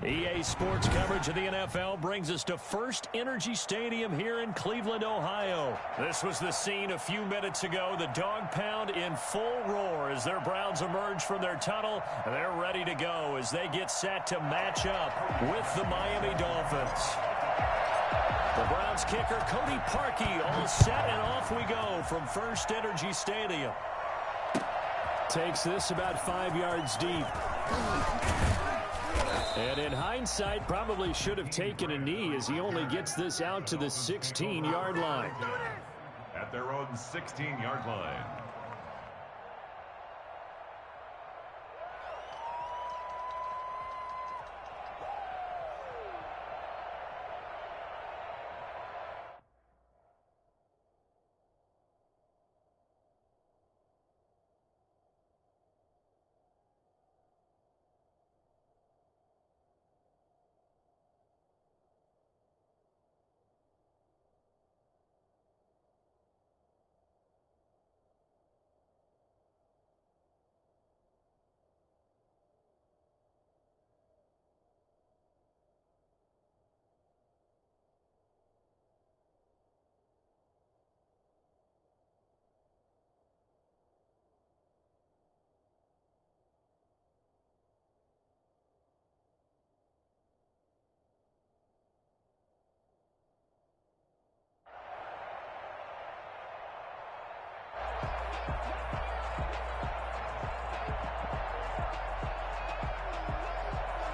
EA Sports coverage of the NFL brings us to First Energy Stadium here in Cleveland, Ohio. This was the scene a few minutes ago. The dog pound in full roar as their Browns emerge from their tunnel. They're ready to go as they get set to match up with the Miami Dolphins. The Browns kicker, Cody Parkey, all set, and off we go from First Energy Stadium. Takes this about 5 yards deep. And in hindsight, probably should have taken a knee as he only gets this out to the 16-yard line. At their own 16-yard line.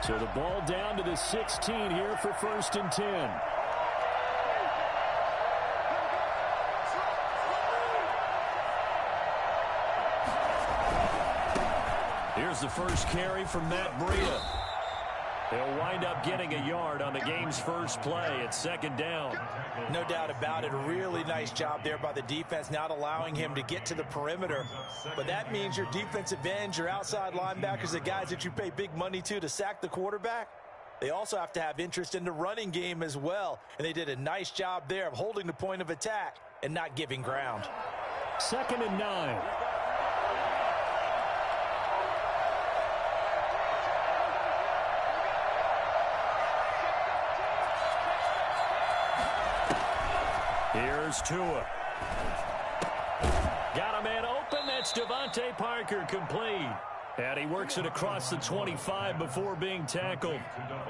So the ball down to the 16 here for 1st and 10. Here's the first carry from Matt Breida. He'll wind up getting a yard on the game's first play at 2nd down. No doubt about it. A really nice job there by the defense, not allowing him to get to the perimeter. But that means your defensive ends, your outside linebackers, the guys that you pay big money to sack the quarterback, they also have to have interest in the running game as well. And they did a nice job there of holding the point of attack and not giving ground. 2nd and 9. Here's Tua. Got a man open. That's Devontae Parker, complete. And he works it across the 25 before being tackled.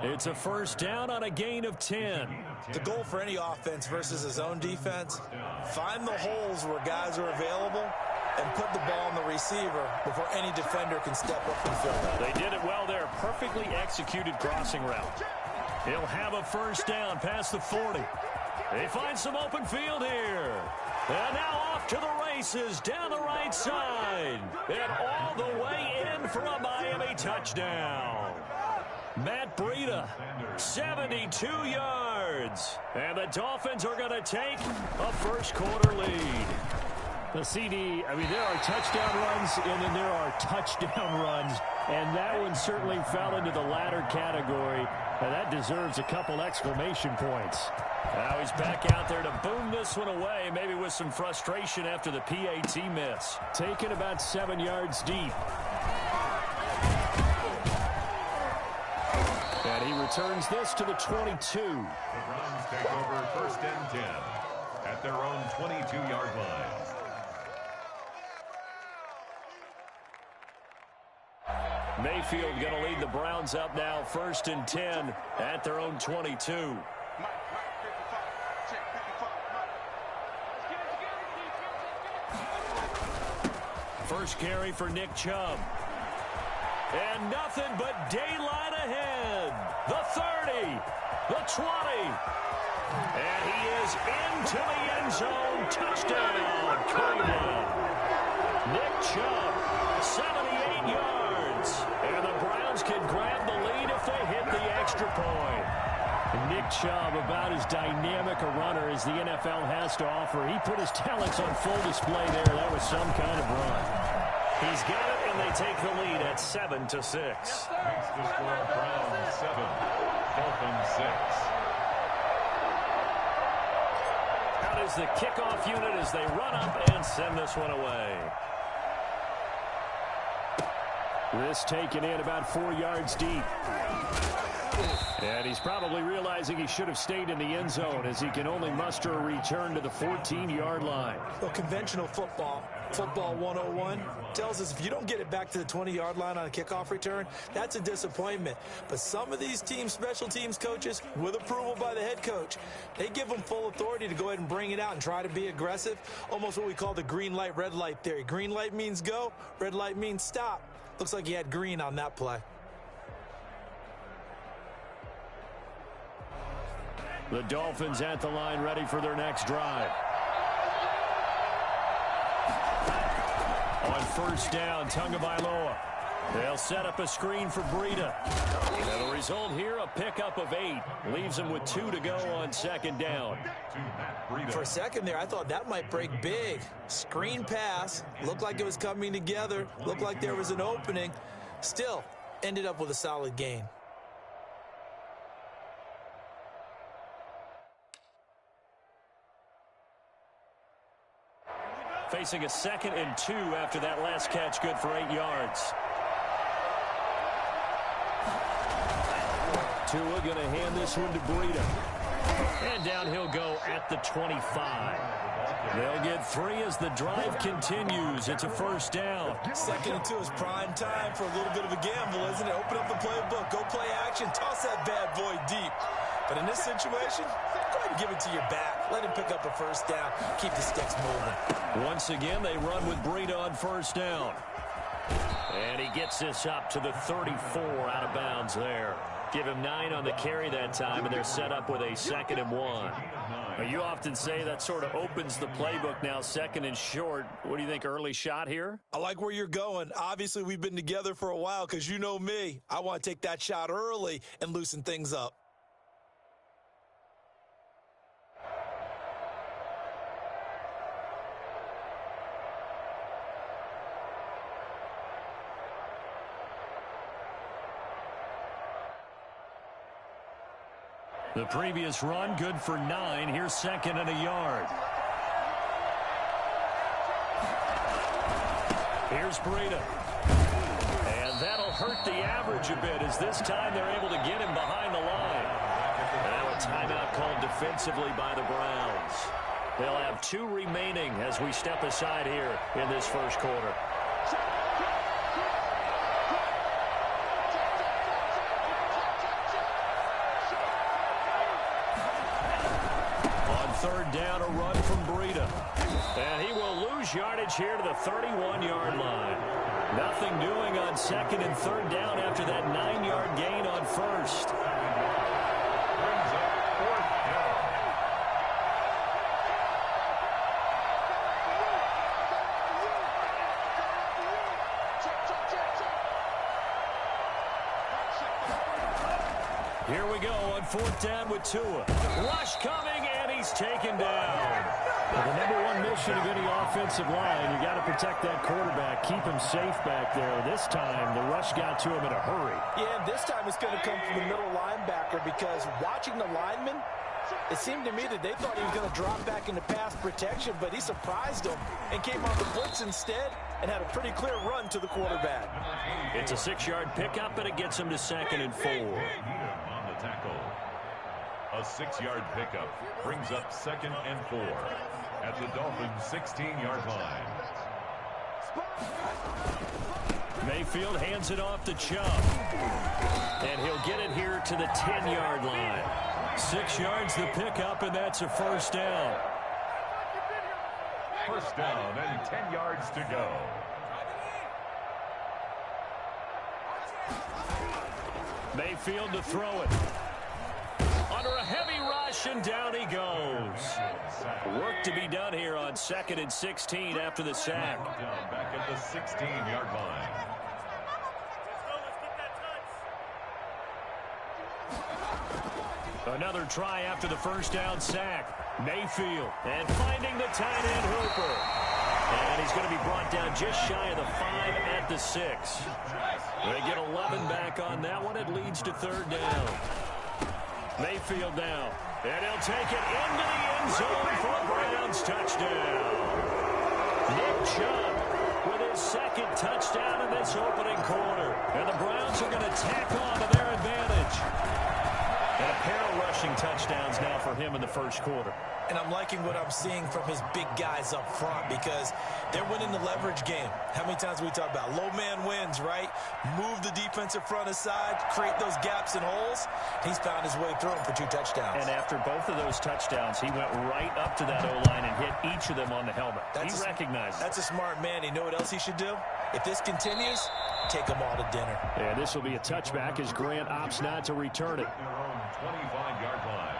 It's a 1st down on a gain of 10. The goal for any offense versus his own defense, find the holes where guys are available and put the ball on the receiver before any defender can step up and fill it. They did it well there. Perfectly executed crossing route. He'll have a 1st down past the 40. They find some open field here. And now off to the races down the right side. And all the way in for a Miami touchdown. Matt Breida, 72 yards. And the Dolphins are going to take a first-quarter lead. The CD, I mean, there are touchdown runs, and then there are touchdown runs. And that one certainly fell into the latter category. And that deserves a couple exclamation points. Now he's back out there to boom this one away, maybe with some frustration after the PAT miss. Taken about 7 yards deep. And he returns this to the 22. The Browns take over 1st and 10 at their own 22-yard line. Mayfield going to lead the Browns up now, 1st and 10 at their own 22. First carry for Nick Chubb. And nothing but daylight ahead. The 30, the 20. And he is into the end zone. Touchdown, Cleveland. Nick Chubb, 78 yards. And the Browns can grab the lead if they hit the extra point. Nick Chubb, about as dynamic a runner as the NFL has to offer. He put his talents on full display there. That was some kind of run. He's got it, and they take the lead at 7-6. Makes the score Browns 7, Dolphins 6. Out is the kickoff unit as they run up and send this one away. This taken in about 4 yards deep. And he's probably realizing he should have stayed in the end zone as he can only muster a return to the 14-yard line. Well, conventional football 101, tells us if you don't get it back to the 20-yard line on a kickoff return, that's a disappointment. But some of these teams, special teams coaches, with approval by the head coach, they give them full authority to go ahead and bring it out and try to be aggressive, almost what we call the green light, red light theory. Green light means go, red light means stop. Looks like he had green on that play. The Dolphins at the line, ready for their next drive. On first down, Tagovailoa. They'll set up a screen for Breida. And the result here, a pickup of 8. Leaves him with 2 to go on second down. For a second there, I thought that might break big. Screen pass. Looked like it was coming together. Looked like there was an opening. Still, ended up with a solid gain. Facing a 2nd and 2 after that last catch, good for 8 yards. Tua going to hand this one to Breida. And down he'll go at the 25. They'll get 3 as the drive continues. It's a first down. 2nd and 2 is prime time for a little bit of a gamble, isn't it? Open up the playbook, go play action, toss that bad boy deep. But in this situation, go ahead and give it to your back. Let him pick up a first down. Keep the sticks moving. Once again, they run with Breida on first down. And he gets this up to the 34 out of bounds there. Give him 9 on the carry that time, and they're set up with a 2nd and 1. You often say that sort of opens the playbook now, 2nd and short. What do you think, early shot here? I like where you're going. Obviously, we've been together for a while because you know me. I want to take that shot early and loosen things up. The previous run, good for 9. Here's 2nd and a yard. Here's Breida. And that'll hurt the average a bit as this time they're able to get him behind the line. And now a timeout called defensively by the Browns. They'll have 2 remaining as we step aside here in this first quarter. Third down, a run from Breida. And he will lose yardage here to the 31-yard line. Nothing doing on 2nd and 3rd down after that 9-yard gain on first. Brings up 4th down. Here we go on 4th down with Tua. Rush coming, and he's taken down. Well, the #1 mission of any offensive line, you got to protect that quarterback, keep him safe back there. This time, the rush got to him in a hurry. Yeah, and this time it's going to come from the middle linebacker because watching the lineman, it seemed to me that they thought he was going to drop back into pass protection, but he surprised them and came on the blitz instead and had a pretty clear run to the quarterback. It's a 6-yard pickup, and it gets him to 2nd and 4. On the tackle. A 6-yard pickup brings up 2nd and 4 at the Dolphins' 16-yard line. Mayfield hands it off to Chubb. And he'll get it here to the 10-yard line. 6 yards the pickup, and that's a first down. First down and 10 yards to go. Mayfield to throw it. Under a heavy rush, and down he goes. Work to be done here on 2nd and 16 after the sack. Down back at the 16-yard line. Another try after the first down sack. Mayfield, and finding the tight end Hooper. And he's going to be brought down just shy of the 5 at the 6. They get 11 back on that one. It leads to 3rd down. Mayfield now. And he'll take it into the end zone for a Browns touchdown. Nick Chubb with his 2nd touchdown in this opening quarter. for him in the first quarter. And I'm liking what I'm seeing from his big guys up front because they're winning the leverage game. How many times we talk about low man wins, right? Move the defensive front aside, create those gaps and holes. He's found his way through them for 2 touchdowns. And after both of those touchdowns, he went right up to that O-line and hit each of them on the helmet. He recognized it. That's a smart man. You know what else he should do? If this continues, take them all to dinner. Yeah, this will be a touchback as Grant opts not to return it. Their own 25-yard line.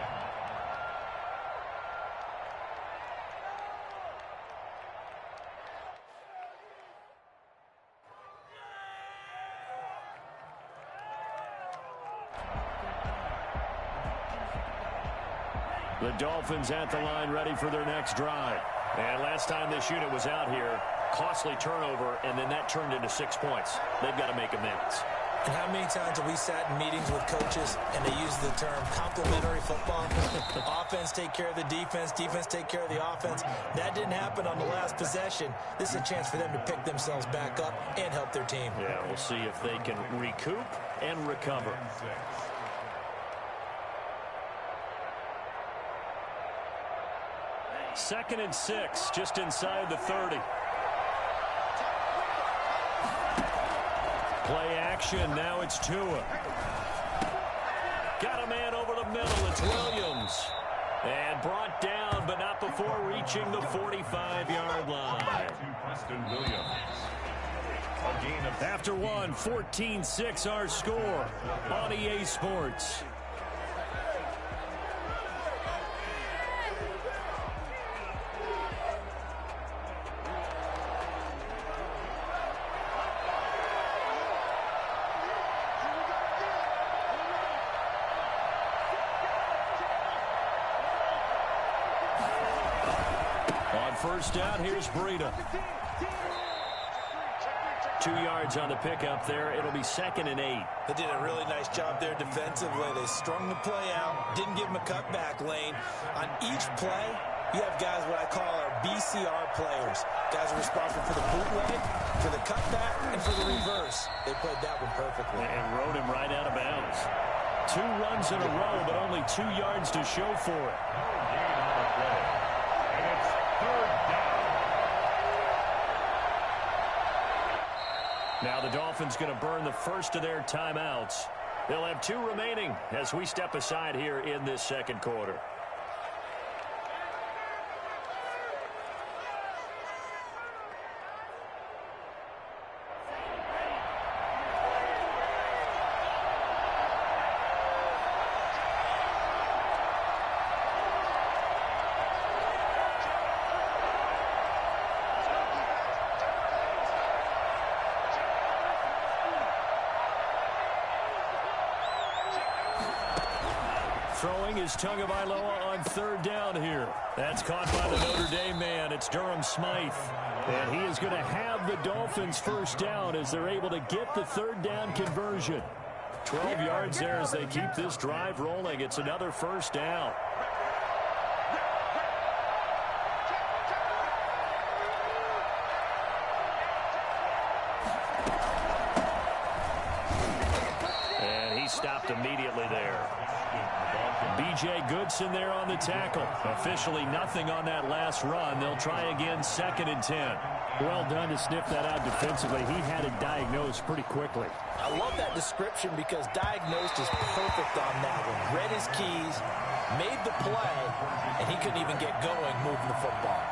The Dolphins at the line ready for their next drive. And last time this unit was out here, costly turnover, and then that turned into 6 points. They've got to make amends. And how many times have we sat in meetings with coaches and they use the term complementary football? Offense take care of the defense, defense take care of the offense. That didn't happen on the last possession. This is a chance for them to pick themselves back up and help their team. Yeah, we'll see if they can recoup and recover. Second and 6, just inside the 30. Play action, now it's Tua. Got a man over the middle, it's Williams. And brought down, but not before reaching the 45-yard line. After one, 14-6 our score on EA Sports. First down, here's Breida. 2 yards on the pickup there. It'll be 2nd and 8. They did a really nice job there defensively. They strung the play out, didn't give him a cutback lane. On each play, you have guys what I call our BCR players. Guys are responsible for the bootleg, for the cutback, and for the reverse. They played that one perfectly. And rode him right out of bounds. 2 runs in a row, but only 2 yards to show for it. Now the Dolphins going to burn the first of their timeouts. They'll have 2 remaining as we step aside here in this second quarter. Throwing is Tagovailoa on 3rd down here. That's caught by the Notre Dame man. It's Durham Smythe. And he is going to have the Dolphins first down as they're able to get the 3rd down conversion. 12 yards there as they keep this drive rolling. It's another first down. And he stopped immediately there. B.J. Goodson there on the tackle. Officially nothing on that last run. They'll try again 2nd and 10. Well done to sniff that out defensively. He had it diagnosed pretty quickly. I love that description because diagnosed is perfect on that one. Read his keys, made the play, and he couldn't even get going moving the football.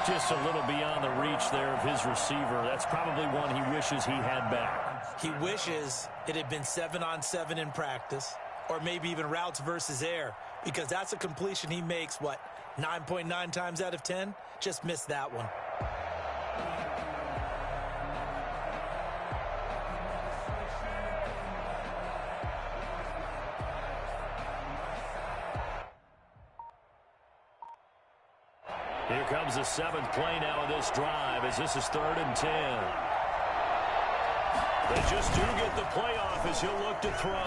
Just a little beyond the reach there of his receiver. That's probably one he wishes he had back. He wishes it had been 7-on-7 in practice. Or maybe even routes versus air, because that's a completion he makes, 9.9 times out of 10? Just missed that one. Here comes the 7th play now of this drive as this is 3rd and 10. They just do get the play off as he'll look to throw.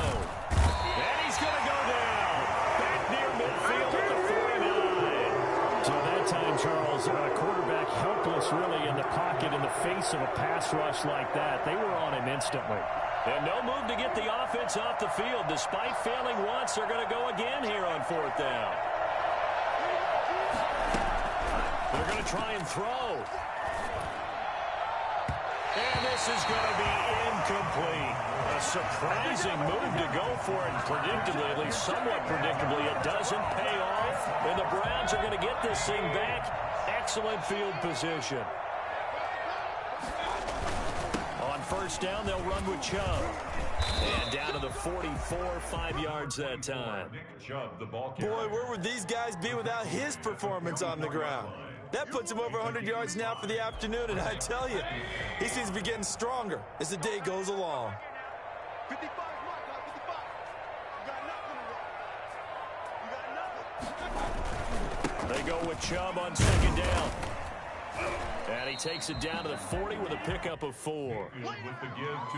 And he's going to go down. Back near midfield at the 49. So that time, Charles, quarterback helpless really in the pocket in the face of a pass rush like that. They were on him instantly. And no move to get the offense off the field. Despite failing once, they're going to go again here on 4th down. They're going to try and throw. And this is going to be incomplete. A surprising move to go for it. Predictably, at least somewhat predictably, it doesn't pay off. And the Browns are going to get this thing back. Excellent field position. On 1st down, they'll run with Chubb. And down to the 44, 5 yards that time. Boy, where would these guys be without his performance on the ground? That puts him over 100 yards now for the afternoon, and I tell you, he seems to be getting stronger as the day goes along. 55, They go with Chubb on 2nd down. And he takes it down to the 40 with a pickup of 4.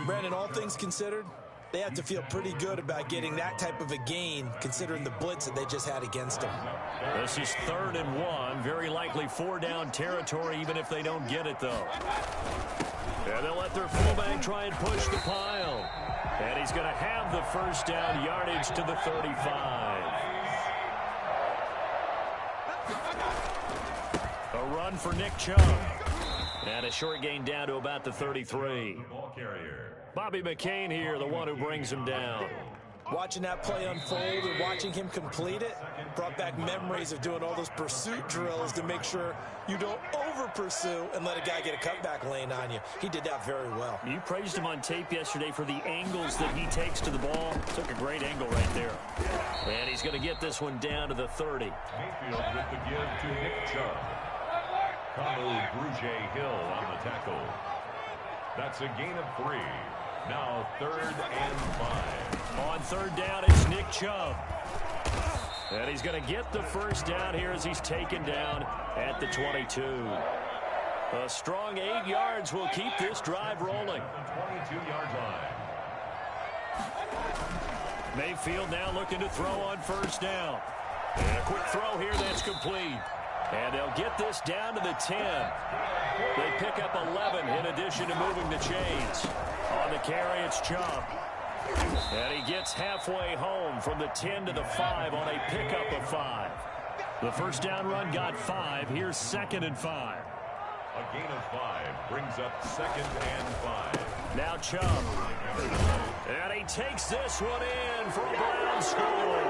Brandon, all things considered, they have to feel pretty good about getting that type of a gain, considering the blitz that they just had against them. This is 3rd and 1. Very likely 4-down territory, even if they don't get it, though. And they'll let their fullback try and push the pile. And he's going to have the 1st down yardage to the 35. A run for Nick Chubb. And a short gain down to about the 33. Bobby McCain here, the one who brings him down. Watching that play unfold and watching him complete it brought back memories of doing all those pursuit drills to make sure you don't over-pursue and let a guy get a cutback lane on you. He did that very well. You praised him on tape yesterday for the angles that he takes to the ball. Took a great angle right there. And he's going to get this one down to the 30. Mayfield with the give to Nick Chubb. Connell Brugier-Hill on the tackle. That's a gain of 3. Now 3rd and 5. On 3rd down, it's Nick Chubb. And he's going to get the 1st down here as he's taken down at the 22. A strong 8 yards will keep this drive rolling. 22-yard line. Mayfield now looking to throw on 1st down. And a quick throw here that's complete. And they'll get this down to the 10. They pick up 11 in addition to moving the chains. On the carry, it's Chubb. And he gets halfway home from the 10 to the 5 on a pickup of 5. The 1st down run got 5. Here's 2nd and 5. A gain of 5 brings up 2nd and 5. Now Chubb. And he takes this one in for a Brown score.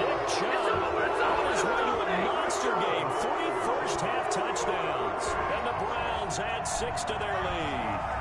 Nick Chubb on his way to a monster game. 3 first-half touchdowns. And the Browns add 6 to their lead.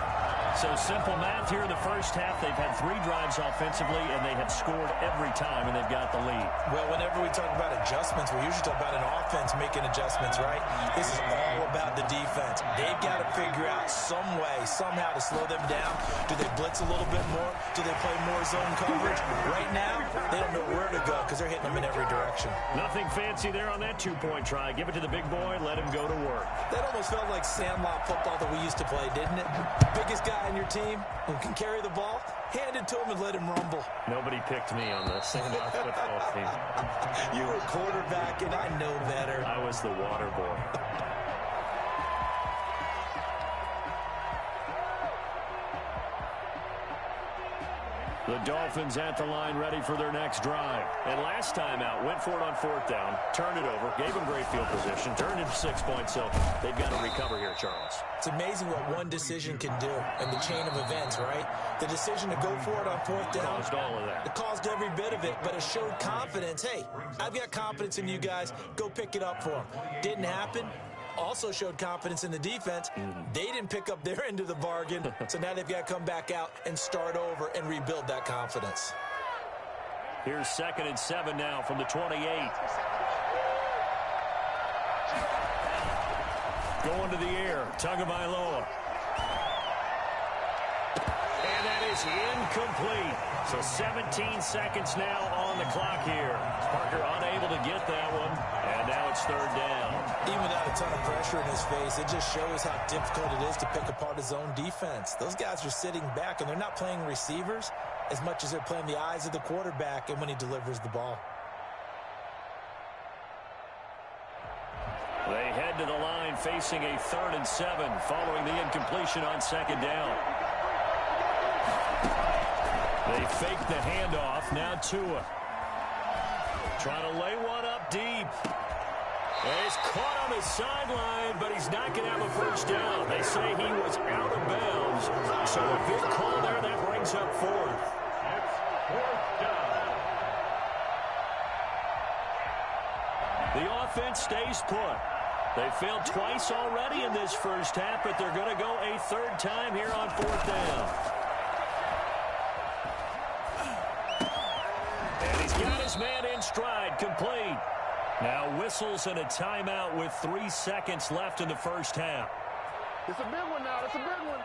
So simple math here in the 1st half. They've had 3 drives offensively, and they have scored every time, and they've got the lead. Well, whenever we talk about adjustments, we usually talk about an offense making adjustments, right? This is all about the defense. They've got to figure out some way, somehow to slow them down. Do they blitz a little bit more? Do they play more zone coverage? Right now, they don't know where to go because they're hitting them in every direction. Nothing fancy there on that 2-point try. Give it to the big boy, let him go to work. That almost felt like sandlot football that we used to play, didn't it? Biggest guy on your team who can carry the ball, hand it to him and let him rumble. Nobody picked me on the sandlot football team. You were quarterback, and I know better. I was the water boy. The Dolphins at the line ready for their next drive. And last time out, went for it on 4th down, turned it over, gave them great field position, turned into 6 points, so they've got to recover here, Charles. It's amazing what one decision can do in the chain of events, right? The decision to go for it on 4th down. Caused all of that. It caused every bit of it, but it showed confidence. Hey, I've got confidence in you guys. Go pick it up for them. Didn't happen. Also showed confidence in the defense. They didn't pick up their end of the bargain, so now they've got to come back out and start over and rebuild that confidence. Here's 2nd and 7 now from the 28. Going to the air, Tagovailoa. And that is incomplete. So 17 seconds now on the clock here. Parker unable to get that one, and now it's 3rd down. Even without a ton of pressure in his face, it just shows how difficult it is to pick apart his own defense. Those guys are sitting back, and they're not playing receivers as much as they're playing the eyes of the quarterback and when he delivers the ball. They head to the line facing a 3rd and 7 following the incompletion on 2nd down. They fake the handoff. Now Tua. Trying to lay one up deep. He's caught on the sideline, but he's not going to have a first down. They say he was out of bounds. So a big call there. That brings up fourth. It's fourth down. The offense stays put. They failed twice already in this first half, but they're going to go a third time here on fourth down. And he's got his man in stride, complete. Now whistles and a timeout with 3 seconds left in the first half. It's a big one now. It's a big one.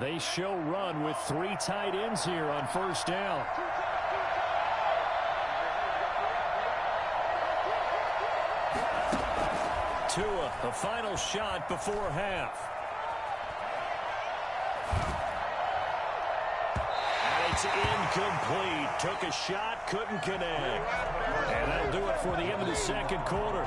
They show run with 3 tight ends here on first down. Tua, the final shot before half. It's incomplete. Took a shot, couldn't connect. And that'll do it for the end of the second quarter.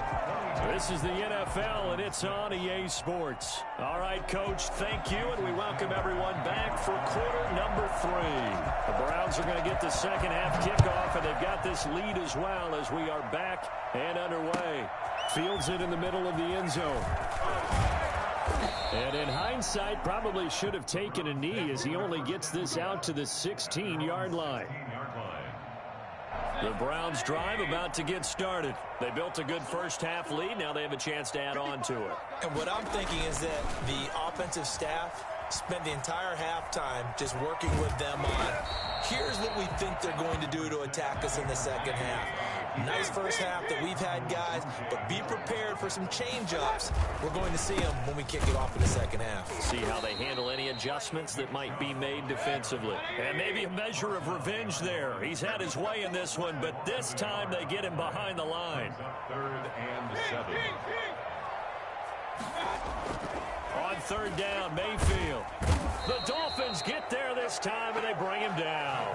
This is the NFL, and it's on EA Sports. All right, Coach, thank you, and we welcome everyone back for quarter number 3. The Browns are going to get the second half kickoff, and they've got this lead as well as we are back and underway. Fields it in the middle of the end zone. And in hindsight, probably should have taken a knee as he only gets this out to the 16-yard line. The Browns drive about to get started. They built a good first half lead. Now they have a chance to add on to it. And what I'm thinking is that the offensive staff spent the entire halftime just working with them on, here's what we think they're going to do to attack us in the second half. Nice first half that we've had, guys, but be prepared for some change-ups. We're going to see them when we kick it off in the second half. See how they handle any adjustments that might be made defensively. And maybe a measure of revenge there. He's had his way in this one, but this time they get him behind the line. Third and 7. On third down, Mayfield. The Dolphins get there this time, and they bring him down.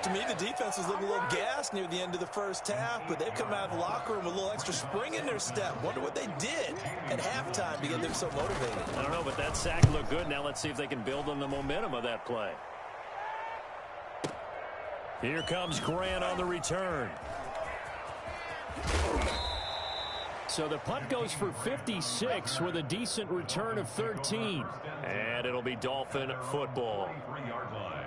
To me, the defense was looking a little gassed near the end of the first half, but they've come out of the locker room with a little extra spring in their step. Wonder what they did at halftime to get them so motivated. I don't know, but that sack looked good. Now let's see if they can build on the momentum of that play. Here comes Grant on the return. So the punt goes for 56 with a decent return of 13. And it'll be Dolphin football. 3-yard line.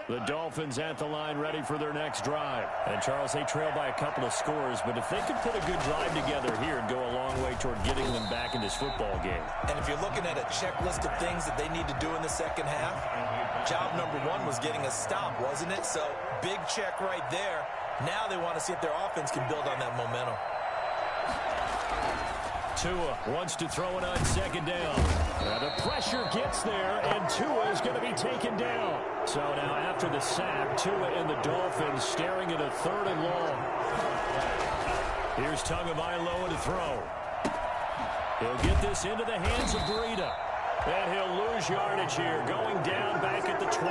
The Dolphins at the line ready for their next drive. And, Charles, they trail by a couple of scores, but if they can put a good drive together here and go a long way toward getting them back in this football game. And if you're looking at a checklist of things that they need to do in the second half, job number 1 was getting a stop, wasn't it? So, big check right there. Now they want to see if their offense can build on that momentum. Tua wants to throw it on second down. The pressure gets there, and Tua is going to be taken down. So now after the sack, Tua and the Dolphins staring at a third and long. Here's Tagovailoa to throw. He'll get this into the hands of Breida. And he'll lose yardage here, going down back at the 28.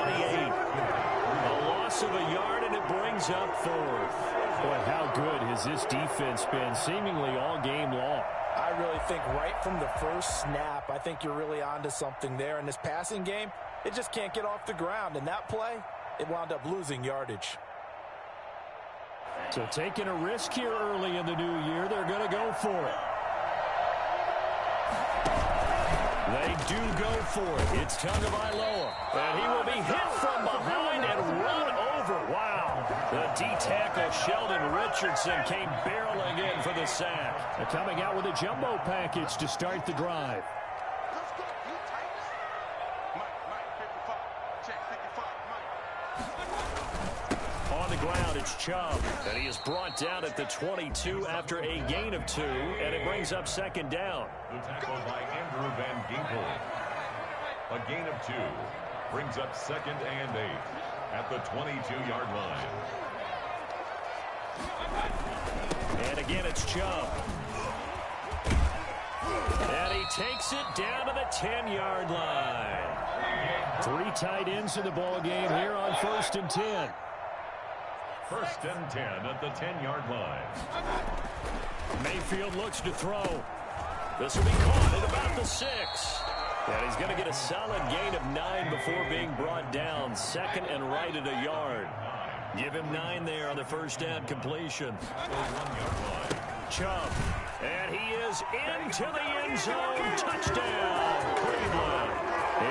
A loss of a yard, and it brings up fourth. Boy, how good has this defense been seemingly all game long. I really think right from the first snap, I think you're really onto something there. In this passing game, it just can't get off the ground. And that play, it wound up losing yardage. So taking a risk here early in the new year, they're going to go for it. They do go for it. It's Tagovailoa. And he will be hit from behind and run over. Wow. The D-tackle Sheldon Richardson came barreling in for the sack. They're coming out with a jumbo package to start the drive. On the ground, it's Chubb. And he is brought down at the 22 after a gain of 2. And it brings up second down. The tackle by Andrew Van Ginkel. A gain of 2 brings up second and 8 at the 22-yard line. And again, it's Chubb. And he takes it down to the 10-yard line. 3 tight ends in the ball game here on 1st and 10. First and 10 at the 10-yard line. Mayfield looks to throw. This will be caught at about the 6. And he's going to get a solid gain of 9 before being brought down. Second and right at a yard. Give him 9 there on the first down completion. Chubb. And he is into the end zone. Touchdown, Cleveland.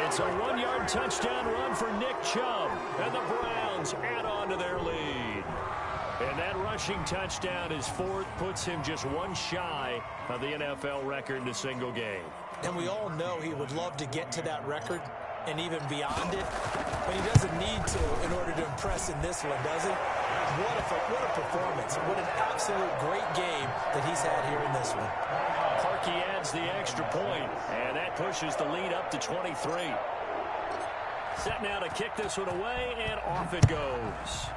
It's a 1-yard touchdown run for Nick Chubb. And the Browns add on to their lead. And that rushing touchdown, his 4th, puts him just 1 shy of the NFL record in a single game. And we all know he would love to get to that record and even beyond it. But he doesn't need to in order to impress in this one, does he? What a performance. What an absolute great game that he's had here in this one. Parkey adds the extra point, and that pushes the lead up to 23. Set now to kick this one away, and off it goes.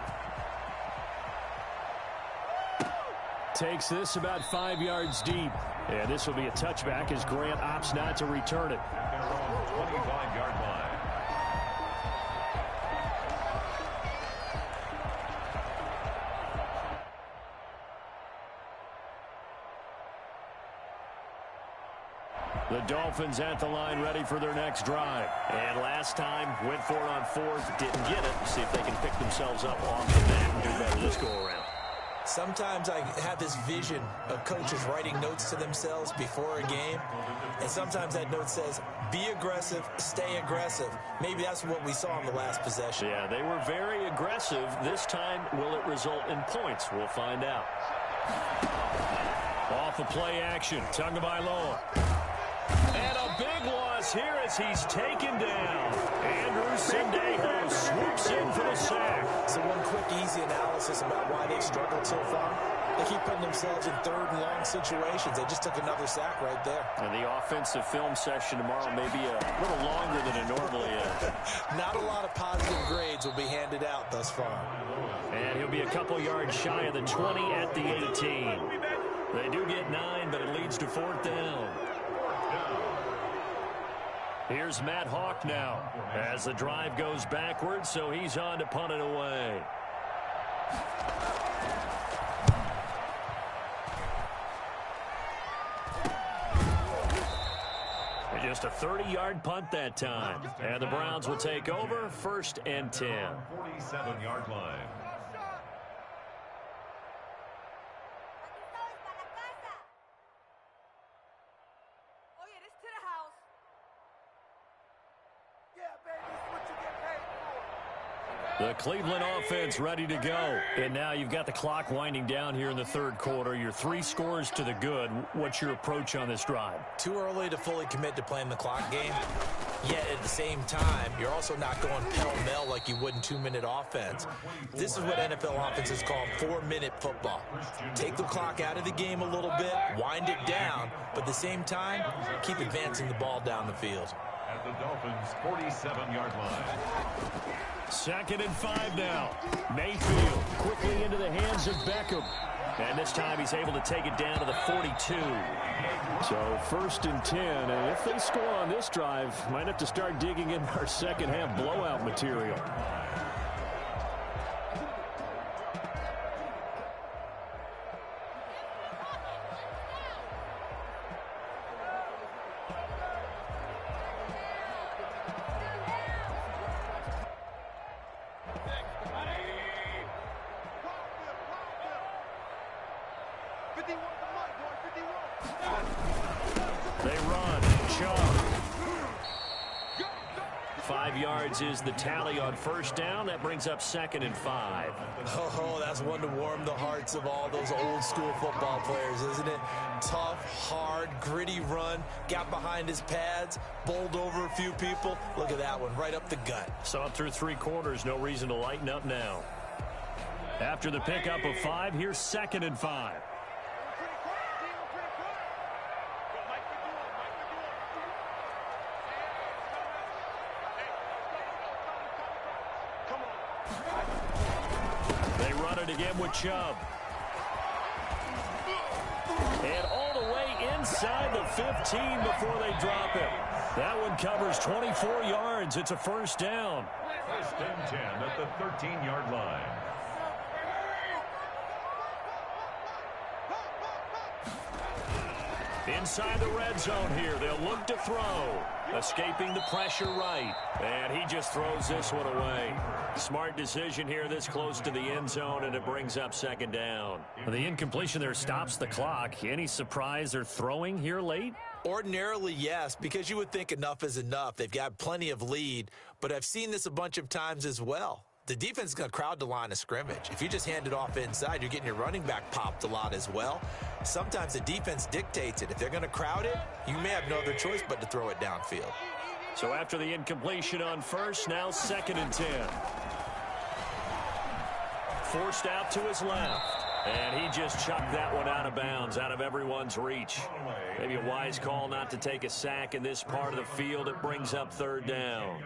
Takes this about 5 yards deep. And this will be a touchback as Grant opts not to return it. 25-yard line. The Dolphins at the line ready for their next drive. And last time, went for it on 4th, didn't get it. See if they can pick themselves up off the mat and do better this go-around. Sometimes I have this vision of coaches writing notes to themselves before a game, and sometimes that note says, be aggressive, stay aggressive. Maybe that's what we saw in the last possession. Yeah, they were very aggressive. This time, will it result in points? We'll find out. Off of play action, Tagovailoa. And a big loss here as he's taken down. Andrew Sendejo swoops in for the sack. So one quick, easy analysis about why they've struggled so far. They keep putting themselves in 3rd and long situations. They just took another sack right there. And the offensive film session tomorrow may be a little longer than it normally is. Not a lot of positive grades will be handed out thus far. And he'll be a couple yards shy of the 20 at the 18. They do get 9, but it leads to 4th down. Here's Matt Hawk now as the drive goes backwards, so he's on to punt it away. Just a 30-yard punt that time. And the Browns will take over, 1st and 10. 47-yard line. The Cleveland offense ready to go. And now you've got the clock winding down here in the 3rd quarter. You're 3 scores to the good. What's your approach on this drive? Too early to fully commit to playing the clock game. Yet at the same time, you're also not going pell-mell like you would in 2-minute offense. This is what NFL offenses call 4-minute football. Take the clock out of the game a little bit, wind it down, but at the same time, keep advancing the ball down the field. At the Dolphins' 47-yard line. 2nd and 5 now. Mayfield quickly into the hands of Beckham. And this time he's able to take it down to the 42. So 1st and 10. And if they score on this drive, might have to start digging in our second-half blowout material. They run. Chubb. 5 yards is the tally on 1st down. That brings up 2nd and 5. Oh, that's one to warm the hearts of all those old-school football players, isn't it? Tough, hard, gritty run. Got behind his pads, bowled over a few people. Look at that one, right up the gut. Saw it through 3 quarters. No reason to lighten up now. After the pickup of 5, here's 2nd and 5. They run it again with Chubb. And all the way inside the 15 before they drop it. That one covers 24 yards. It's a 1st down. 1st and 10 at the 13-yard line. Inside the red zone here, they'll look to throw. Escaping the pressure right. And he just throws this one away. Smart decision here this close to the end zone, and it brings up second down. The incompletion there stops the clock. Any surprise they're throwing here late? Ordinarily, yes, because you would think enough is enough. They've got plenty of lead, but I've seen this a bunch of times as well. The defense is going to crowd the line of scrimmage. If you just hand it off inside, you're getting your running back popped a lot as well. Sometimes the defense dictates it. If they're going to crowd it, you may have no other choice but to throw it downfield. So after the incompletion on first, now 2nd and 10. Forced out to his left. And he just chucked that one out of bounds, out of everyone's reach. Maybe a wise call not to take a sack in this part of the field. It brings up 3rd down.